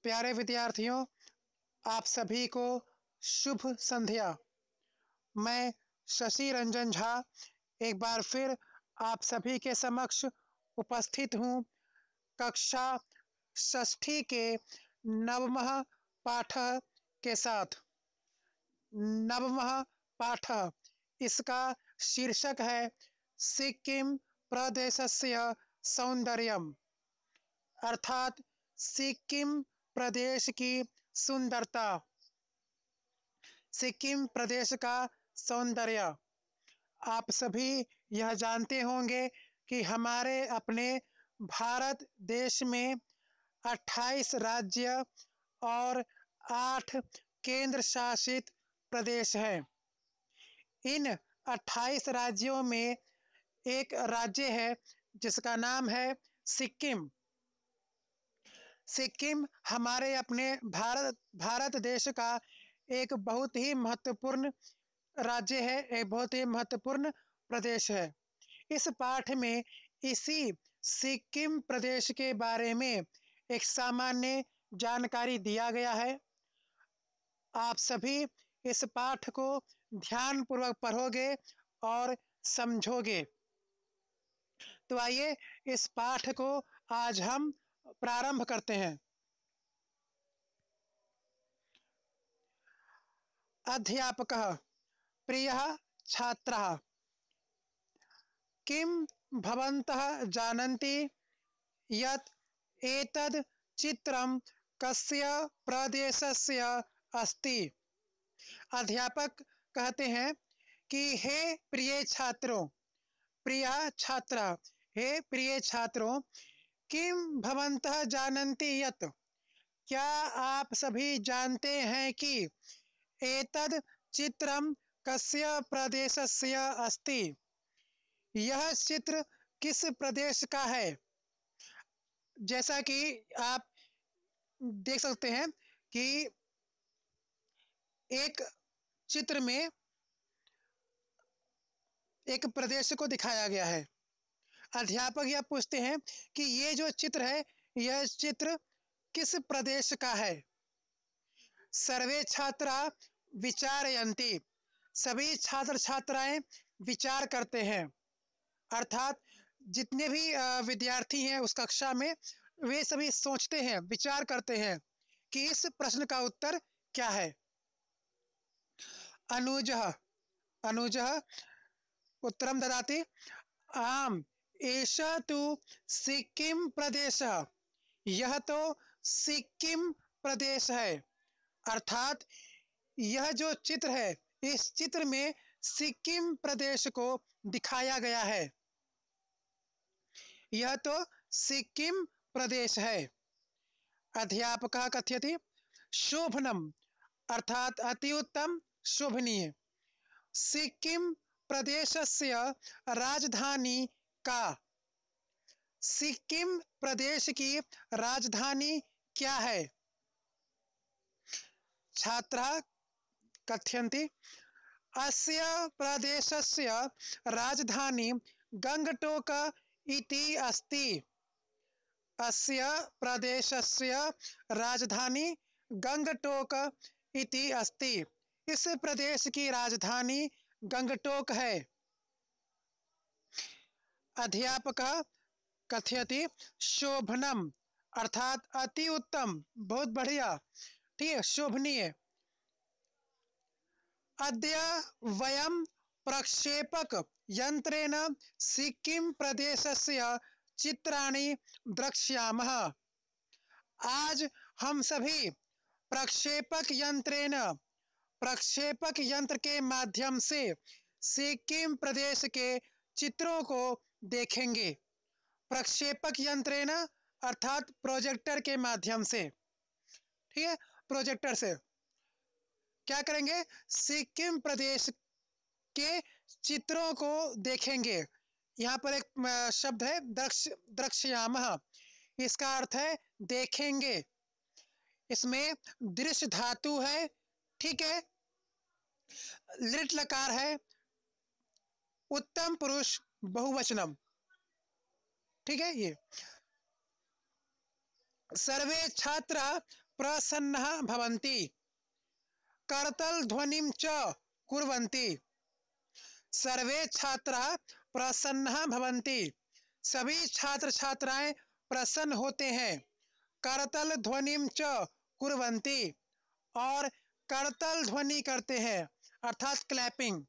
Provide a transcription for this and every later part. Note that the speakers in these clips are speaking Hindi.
प्यारे विद्यार्थियों, आप सभी को शुभ संध्या। मैं शशि रंजन झा एक बार फिर आप सभी के समक्ष उपस्थित हूँ। कक्षा षष्ठी के नवमः पाठ के साथ। नवमः पाठ, इसका शीर्षक है सिक्किम प्रदेशस्य सौंदर्यम, अर्थात सिक्किम प्रदेश की सुंदरता, सिक्किम प्रदेश का सौंदर्य। आप सभी यह जानते होंगे कि हमारे अपने भारत देश में 28 राज्य और 8 केंद्र शासित प्रदेश हैं। इन 28 राज्यों में एक राज्य है जिसका नाम है सिक्किम। सिक्किम हमारे अपने भारत देश का एक बहुत ही महत्वपूर्ण राज्य है, एक बहुत ही महत्वपूर्ण प्रदेश है। इस पाठ में इसी सिक्किम प्रदेश के बारे में एक सामान्य जानकारी दिया गया है। आप सभी इस पाठ को ध्यानपूर्वक पढ़ोगे और समझोगे। तो आइए इस पाठ को आज हम प्रारंभ करते हैं। अध्यापकः प्रियः छात्रः, किं भवन्तः जानन्ति यत् एतद् चित्रं कस्य प्रदेशस्य अस्ति? अध्यापक कहते हैं कि हे प्रिय छात्रों, प्रिय छात्र, हे प्रिय छात्रों, किं भवन्तः जानन्ति यत्, क्या आप सभी जानते हैं कि एतद् चित्रं कस्य प्रदेशस्य अस्ति? यह चित्र किस प्रदेश का है? जैसा कि आप देख सकते हैं कि एक चित्र में एक प्रदेश को दिखाया गया है। अध्यापक यह पूछते हैं कि ये जो चित्र है, यह चित्र किस प्रदेश का है? सर्वे छात्रा विचारयन्ति, सभी छात्र छात्राएं विचार करते हैं। अर्थात जितने भी विद्यार्थी हैं उस कक्षा में, वे सभी सोचते हैं, विचार करते हैं कि इस प्रश्न का उत्तर क्या है। अनुजः अनुजः उत्तरं ददाति, आम एषः तु सिक्किम प्रदेशः, यह तो सिक्किम प्रदेश है। अर्थात यह जो चित्र है, इस चित्र में सिक्किम प्रदेश को दिखाया गया है। यह तो सिक्किम प्रदेश है। अध्यापकः कथयति, शोभनम, अर्थात अति उत्तम, शोभनीय। सिक्किम प्रदेशस्य राजधानी का, सिक्किम प्रदेश की राजधानी क्या है? छात्राः कथयन्ति, अस्य प्रदेशस्य राजधानी गंगटोक इति अस्ति। अस्य प्रदेशस्य राजधानी गंगटोक इति अस्ति। इस प्रदेश की राजधानी गंगटोक है। अध्यापकः कथयति, शोभनम, अर्थात अति उत्तम, बहुत बढ़िया, ठीक है, शोभनीय। अद्य वयं प्रक्षेपक यंत्रेण सिक्किम प्रदेशस्य चित्राणि द्रक्ष्यामः। आज हम सभी प्रक्षेपक यंत्र के माध्यम से सिक्किम प्रदेश के चित्रों को देखेंगे। प्रक्षेपक यंत्रेण अर्थात प्रोजेक्टर के माध्यम से, ठीक है, प्रोजेक्टर से क्या करेंगे? सिक्किम प्रदेश के चित्रों को देखेंगे। यहाँ पर एक शब्द है द्रक्ष्यामः, इसका अर्थ है देखेंगे। इसमें दृश्य धातु है, ठीक है, लिट लकार है, उत्तम पुरुष बहुवचनम, ठीक है। ये सर्वे छात्रा प्रसन्नः भवन्ति, करतल ध्वनिं च कुर्वन्ति। सर्वे छात्राः प्रसन्नः भवन्ति, सभी छात्र छात्राएं प्रसन्न होते हैं। करतल ध्वनिं च कुर्वन्ति, और करतल ध्वनि करते हैं अर्थात क्लैपिंग।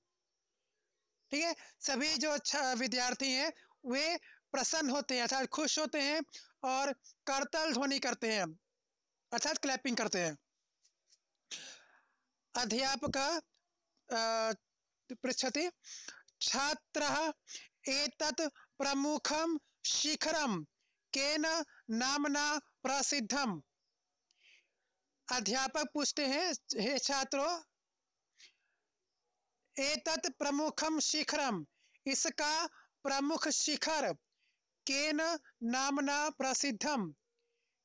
ठीक है, सभी जो विद्यार्थी हैं वे प्रसन्न होते हैं अर्थात खुश होते हैं और करतल ध्वनि करते हैं अर्थात क्लैपिंग करते हैं। अध्यापक पृच्छति, छात्रः एतत् प्रमुखं शिखरं केन नामना प्रसिद्धम्। अध्यापक पूछते हैं, हे छात्रों, एतत् प्रमुखम शिखरम, इसका प्रमुख शिखर, केन नामना प्रसिद्धम,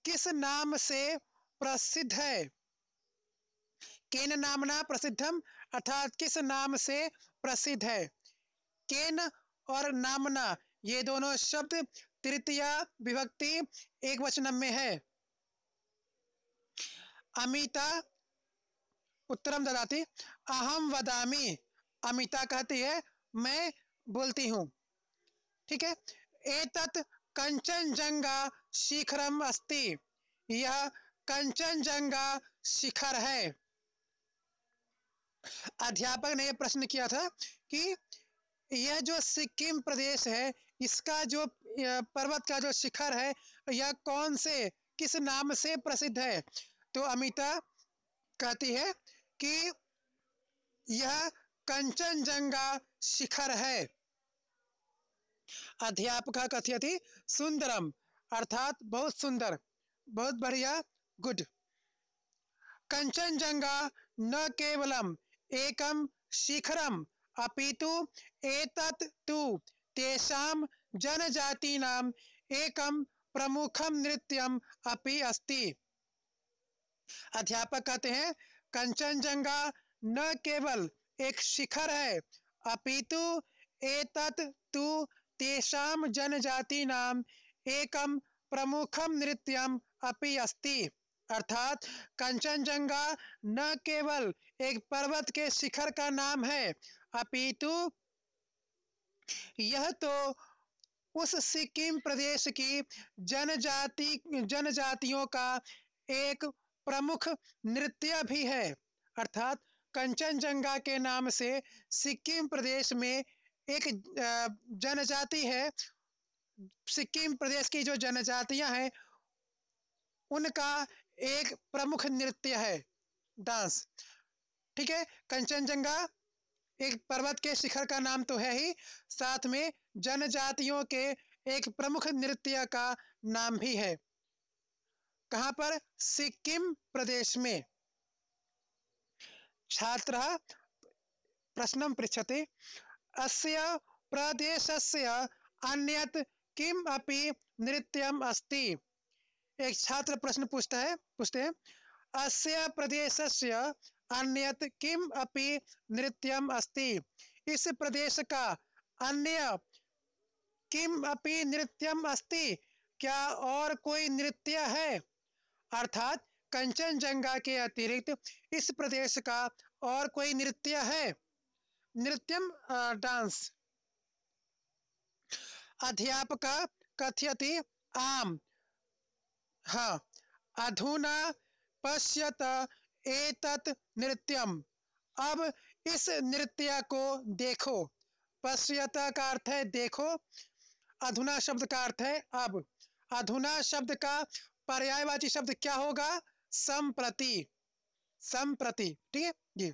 किस नाम से प्रसिद्ध है। केन नामना प्रसिद्धम अर्थात किस नाम से प्रसिद्ध है। केन और नामना ये दोनों शब्द तृतीया विभक्ति एक वचन में है। अमिता उत्तरम ददाति, अहम वदामि, अमिता कहती है मैं बोलती हूँ। ठीक है, एतत् कंचनजंगा शिखरम अस्ति, यह कंचनजंगा शिखर है। अध्यापक ने यह प्रश्न किया था कि यह जो सिक्किम प्रदेश है इसका जो पर्वत का जो शिखर है यह कौन से किस नाम से प्रसिद्ध है। तो अमिता कहती है कि यह कंचनजंगा शिखर है। अध्यापक कथयति सुंदरम अर्थात बहुत सुंदर, बहुत बढ़िया, गुड। कंचनजंगा न केवलम एकम शिखरम अपितु एतत् तु तेषां जनजातीनां एकम प्रमुखम नृत्यम अपि अस्ति। अध्यापक कहते हैं कंचनजंगा न केवल एक शिखर है अपितु एतत् तु तेषां जनजातीनां एकम प्रमुखम नृत्यम अपि अस्ति। अर्थात कंचनजंगा न केवल एक पर्वत के शिखर का नाम है अपितु यह तो उस सिक्किम प्रदेश की जनजातियों का एक प्रमुख नृत्य भी है। अर्थात कंचनजंगा के नाम से सिक्किम प्रदेश में एक जनजाति है, सिक्किम प्रदेश की जो जनजातियां हैं उनका एक प्रमुख नृत्य है, डांस। ठीक है, कंचनजंगा एक पर्वत के शिखर का नाम तो है ही, साथ में जनजातियों के एक प्रमुख नृत्य का नाम भी है। कहां पर? सिक्किम प्रदेश में। छात्रः प्रश्नं पृच्छति, अस्य प्रदेशस्य अन्यत् किम अपि नृत्यम अस्ति। एक छात्र प्रश्न पूछते हैं अस्य प्रदेशस्य अन्यत् किम अपि नृत्यम अस्ति, इस प्रदेश का अन्य किम अपि नृत्यम अस्ति, क्या और कोई नृत्य है। अर्थात कंचनजंगा के अतिरिक्त इस प्रदेश का और कोई नृत्य है। नृत्यम डांस। अध्यापक कथयति आम, हाँ, अधुना पश्यत एतत् नृत्यम, अब इस नृत्य को देखो। पश्यत का अर्थ है देखो, अधुना शब्द का अर्थ है अब। अधुना शब्द का पर्यायवाची शब्द क्या होगा? संप्रति, संप्रति। ठीक है जी।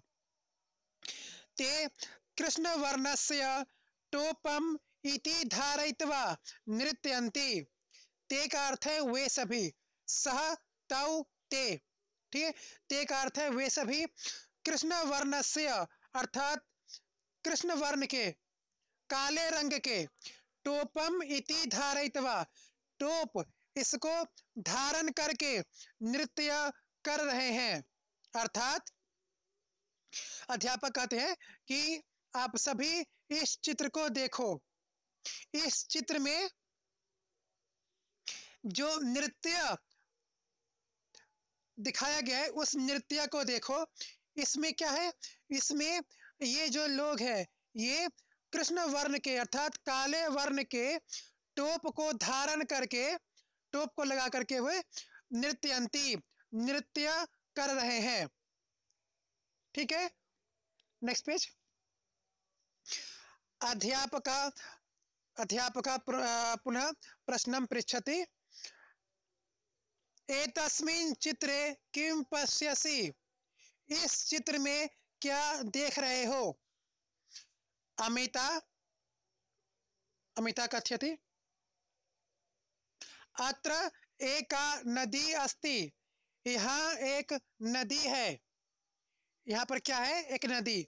ते कृष्णवर्णस्य टोपम इति धारयित्वा नृत्यन्ति, ते का अर्थ है वे सभी, सह तौ ते। ठीक है, ते का अर्थ है वे सभी, कृष्ण वर्णस्य अर्थात कृष्ण वर्ण के, काले रंग के, टोपम इति धारयित्वा, टोप इसको धारण करके नृत्य कर रहे हैं। अर्थात अध्यापक कहते हैं कि आप सभी इस चित्र को देखो, इस चित्र में जो नृत्य दिखाया गया है उस नृत्य को देखो। इसमें क्या है, इसमें ये जो लोग हैं ये कृष्ण वर्ण के अर्थात काले वर्ण के टोप को धारण करके, टोप को लगा करके हुए नृत्यंती, नृत्य कर रहे हैं। ठीक है, नेक्स्ट पेज। अध्यापक अध्यापक पुनः प्रश्नं पृच्छति, एतस्मिन् चित्रे किं पश्यसि? इस चित्र में क्या देख रहे हो? अमिता अमिता कथयति, अत्र एका नदी अस्ति। यहाँ एक नदी है। यहाँ पर क्या है? एक नदी।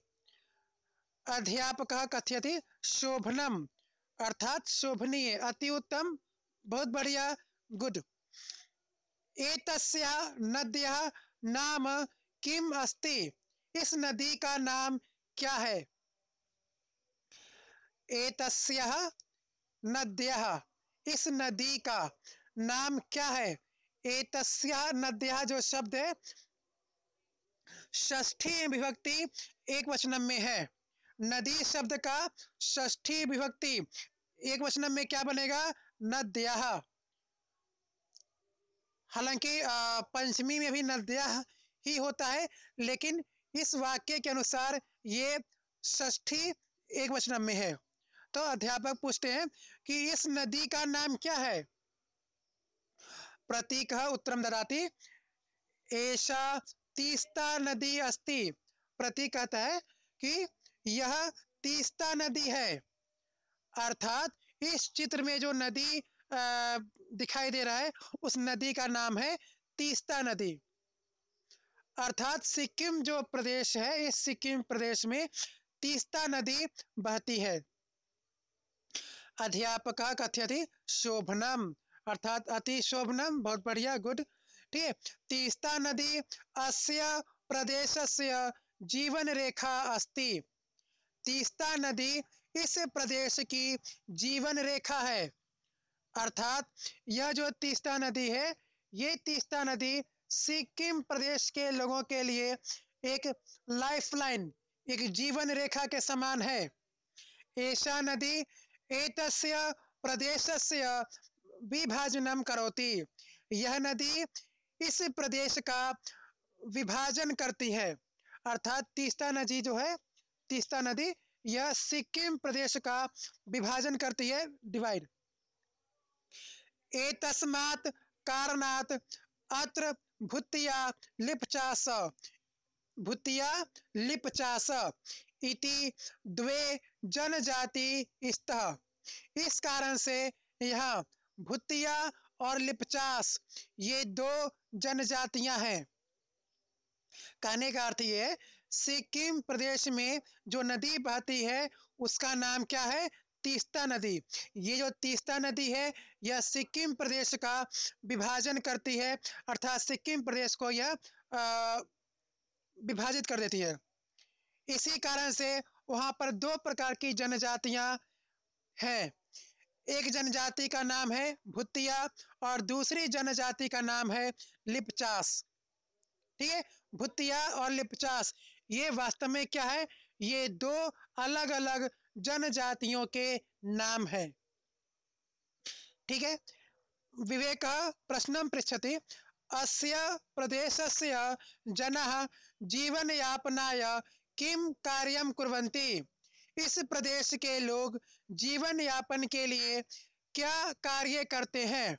अध्यापकः कथयति, शोभनम अर्थात शोभनीय, अति उत्तम, बहुत बढ़िया, गुड। एतस्याः नद्याः नाम किम अस्ति? इस नदी का नाम क्या है? एतस्याः नद्याः, इस नदी का नाम क्या है? एतस्याः नद्याः जो शब्द है षष्ठी विभक्ति एक वचन में है। नदी शब्द का षष्ठी विभक्ति एक वचन में क्या बनेगा? नद्याः। हालांकि पंचमी में भी नद्याः ही होता है, लेकिन इस वाक्य के अनुसार ये षष्ठी एक वचन में है। तो अध्यापक पूछते हैं कि इस नदी का नाम क्या है? प्रतीकः उत्तरं ददाति, एषा तीस्ता नदी अस्ति। प्रतीक कहता है कि यह तीस्ता नदी है, अर्थात इस चित्र में जो नदी दिखाई दे रहा है उस नदी का नाम है तीस्ता नदी। अर्थात सिक्किम जो प्रदेश है, इस सिक्किम प्रदेश में तीस्ता नदी बहती है। अध्यापकः कथयति, शोभनम अर्थात अति शोभनम, बहुत बढ़िया, गुड। ठीक है, तीस्ता नदी अस्य प्रदेशस्य जीवन रेखा अस्ति। तीस्ता नदी इस प्रदेश की जीवन रेखा है, अर्थात यह जो तीस्ता नदी है, ये तीस्ता नदी सिक्किम प्रदेश के लोगों के लिए एक लाइफलाइन, एक जीवन रेखा के समान है। एषा नदी एतस्य प्रदेशस्य विभाजनं करोति। यह नदी इस प्रदेश का विभाजन करती है, अर्थात तीस्ता नदी जो है, तीस्ता नदी यह सिक्किम प्रदेश का विभाजन करती है, डिवाइड। एतस्मात् कारणात् अत्र भूतिया लिप्चास, भूतिया लिप्चास इति द्वे जनजाति स्तः। इस कारण से यहाँ भूतिया और लिप्चास ये दो जनजातियां हैं। कहने का अर्थ ये है, सिक्किम प्रदेश में जो नदी बहती है उसका नाम क्या है? तीस्ता नदी। ये जो तीस्ता नदी है यह सिक्किम प्रदेश का विभाजन करती है, अर्थात सिक्किम प्रदेश को यह विभाजित कर देती है। इसी कारण से वहाँ पर दो प्रकार की जनजातियां हैं। एक जनजाति का नाम है भूतिया और दूसरी जनजाति का नाम है लिप्चास। ठीक है, भूतिया और लिप्चास ये वास्तव में क्या है? ये दो अलग अलग जनजातियों के नाम है। ठीक है, विवेकः प्रश्नं पृच्छति, अस्य प्रदेशस्य जनाः जीवनयापनाय किं कार्यं कुर्वन्ति? इस प्रदेश के लोग जीवन यापन के लिए क्या कार्य करते हैं?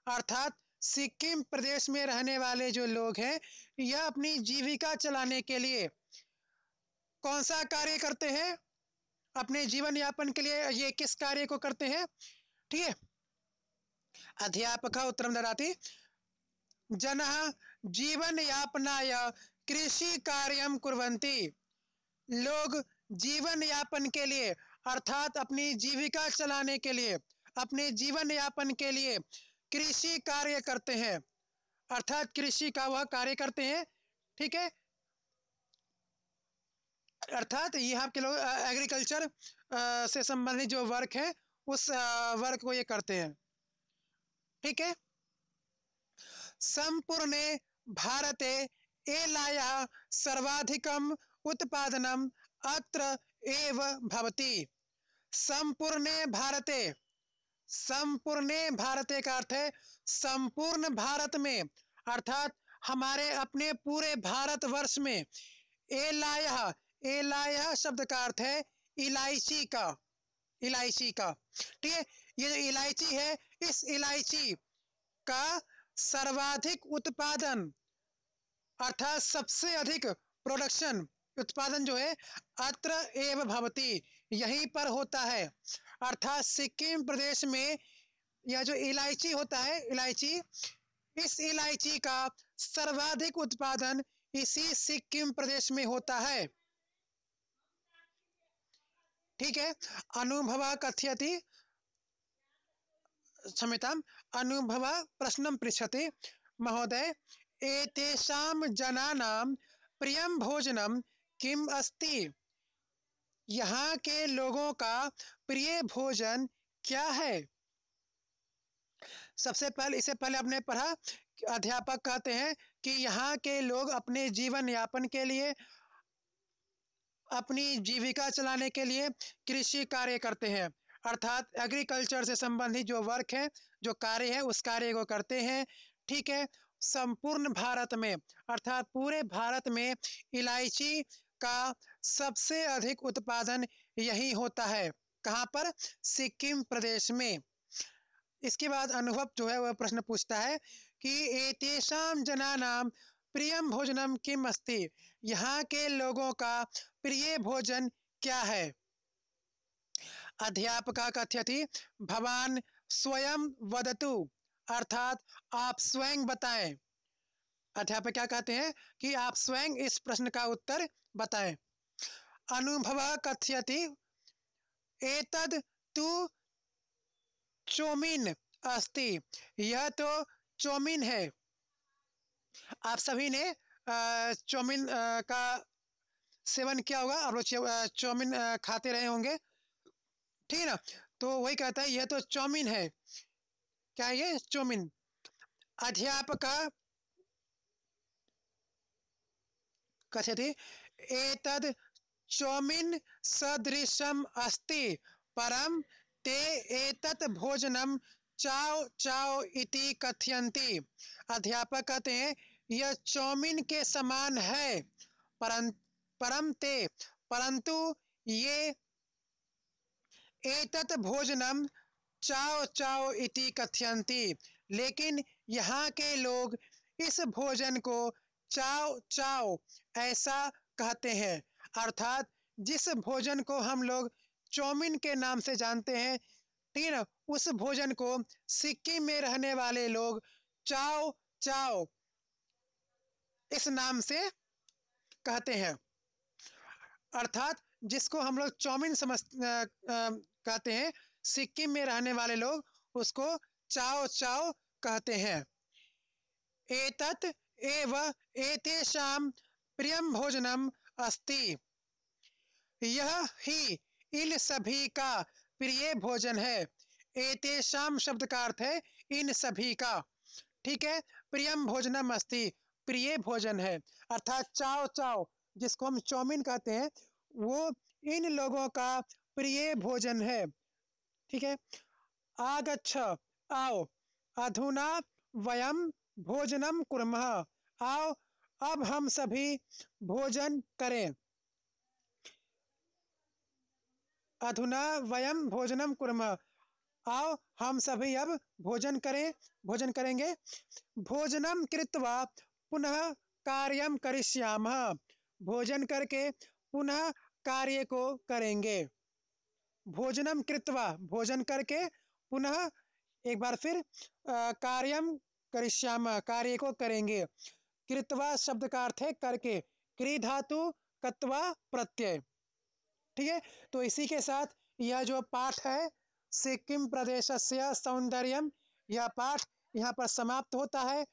अर्थात सिक्किम प्रदेश में रहने वाले जो लोग हैं यह अपनी जीविका चलाने के लिए कौन सा कार्य करते हैं? अपने जीवन यापन के लिए ये किस कार्य को करते हैं? ठीक है, अध्यापकः उत्तरं ददाति, जनाः जीवन यापनाय कृषि कार्यं कुर्वन्ति। लोग जीवन यापन के लिए अर्थात अपनी जीविका चलाने के लिए, अपने जीवन यापन के लिए कृषि कार्य करते हैं, अर्थात कृषि का वह कार्य करते हैं। ठीक है, अर्थात यहाँ के लोग एग्रीकल्चर से संबंधित जो वर्क है उस वर्क को ये करते हैं। ठीक है, संपूर्णे भारते एलायाः सर्वाधिकम् उत्पादनम् अत्र एव भवति। संपूर्णे भारते, संपूर्णे भारते का अर्थ है संपूर्ण भारत में, अर्थात हमारे अपने पूरे भारतवर्ष में। एलायः, एलायः शब्द का अर्थ है इलायची का, इलायची का। ठीक है, ये जो इलायची है, इस इलायची का सर्वाधिक उत्पादन अर्थात सबसे अधिक प्रोडक्शन, उत्पादन जो है अत्र एव भवति, यहीं पर होता है। अर्थात सिक्किम प्रदेश में यह जो इलायची होता है, इलायची, इस इलायची का सर्वाधिक उत्पादन इसी सिक्किम प्रदेश में होता है। ठीक है, अनुभव कथयति, क्षम्यताम्, अनुभव प्रश्नं पृच्छति, महोदय एतेषां जनानां प्रियं भोजनं किम् अस्ति? यहाँ के लोगों का प्रिय भोजन क्या है? सबसे पहले, इससे पहले आपने पढ़ा, अध्यापक कहते हैं कि यहाँ के लोग अपने जीवन यापन के लिए, अपनी जीविका चलाने के लिए कृषि कार्य करते हैं, अर्थात एग्रीकल्चर से संबंधित जो वर्क है, जो कार्य है, उस कार्य को करते हैं। ठीक है, संपूर्ण भारत में अर्थात पूरे भारत में इलायची का सबसे अधिक उत्पादन यही होता है। कहाँ पर? सिक्किम प्रदेश में। इसके बाद अनुभव जो है वह प्रश्न पूछता है कि एतेषां जनानां प्रियं भोजनम किम अस्ति? यहाँ के लोगों का प्रिय भोजन क्या है? अध्यापकः कथयति भवान स्वयं वदतु, अर्थात आप स्वयं बताएं। अध्यापक क्या कहते हैं कि आप स्वयं इस प्रश्न का उत्तर बताएं। अनुभवः कथयति एतद् तु चौमीन अस्ति, यह तो चौमीन है। आप सभी ने चौमीन का सेवन किया होगा, आप लोग चौमीन खाते रहे होंगे, ठीक है ना? तो वही कहता है यह तो चौमीन है। क्या है ये? चौमीन। अध्यापक कथयति एतद् चौमीन सदृशम् अस्ति, परं ते एतत् भोजनं चाव चाव इति कथयन्ति। अध्यापक कहते हैं यह चौमीन के समान है, परंतु ये एतत् भोजनम चाव चाव इति कथयन्ति, लेकिन यहाँ के लोग इस भोजन को चाव चाव ऐसा कहते हैं। अर्थात जिस भोजन को हम लोग चौमीन के नाम से जानते हैं, ठीक है ना, उस भोजन को सिक्किम में रहने वाले लोग चाव चाव इस नाम से कहते हैं। अर्थात जिसको हम लोग चौमीन कहते हैं, सिक्किम में रहने वाले लोग उसको चाव चाव कहते हैं। एतत् एव एतेषां प्रियं भोजनम अस्ति, यह ही इन सभी का प्रिय भोजन है। एतेषां शब्द का अर्थ है इन सभी का। ठीक है, प्रियम भोजनम अस्ति, प्रिय भोजन है, अर्थात चाव चाव जिसको हम चौमीन कहते हैं, वो इन लोगों का प्रिय भोजन है। ठीक है, आगच्छ, आओ, अधुना वयम भोजनम कुर्मः, आओ अब हम सभी भोजन करें। अधुना वयम भोजनम कुर्मः, आओ हम सभी अब भोजन करें, भोजन करेंगे। भोजनम कृत्वा पुनः कार्यम करिष्यामः, भोजन करके पुनः कार्य को करेंगे। भोजनम कृत्वा, भोजन करके, पुनः एक बार फिर कार्यम करिष्यामः, कार्य को करेंगे। कृत्वा शब्द का अर्थ है करके, क्री धातु कत्वा प्रत्यय। ठीक है, तो इसी के साथ यह जो पाठ है सिक्किम प्रदेशस्य सौंदर्यम, यह पाठ यहाँ पर समाप्त होता है।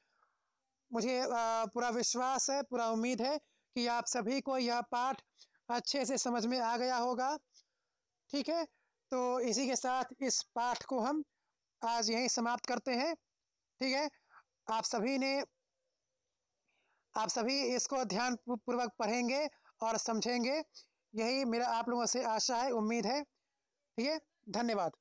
मुझे पूरा विश्वास है, पूरा उम्मीद है कि आप सभी को यह पाठ अच्छे से समझ में आ गया होगा। ठीक है, तो इसी के साथ इस पाठ को हम आज यहीं समाप्त करते हैं। ठीक है, आप सभी ने आप सभी इसको ध्यान पूर्वक पढ़ेंगे और समझेंगे, यही मेरा आप लोगों से आशा है, उम्मीद है। ठीक है, धन्यवाद।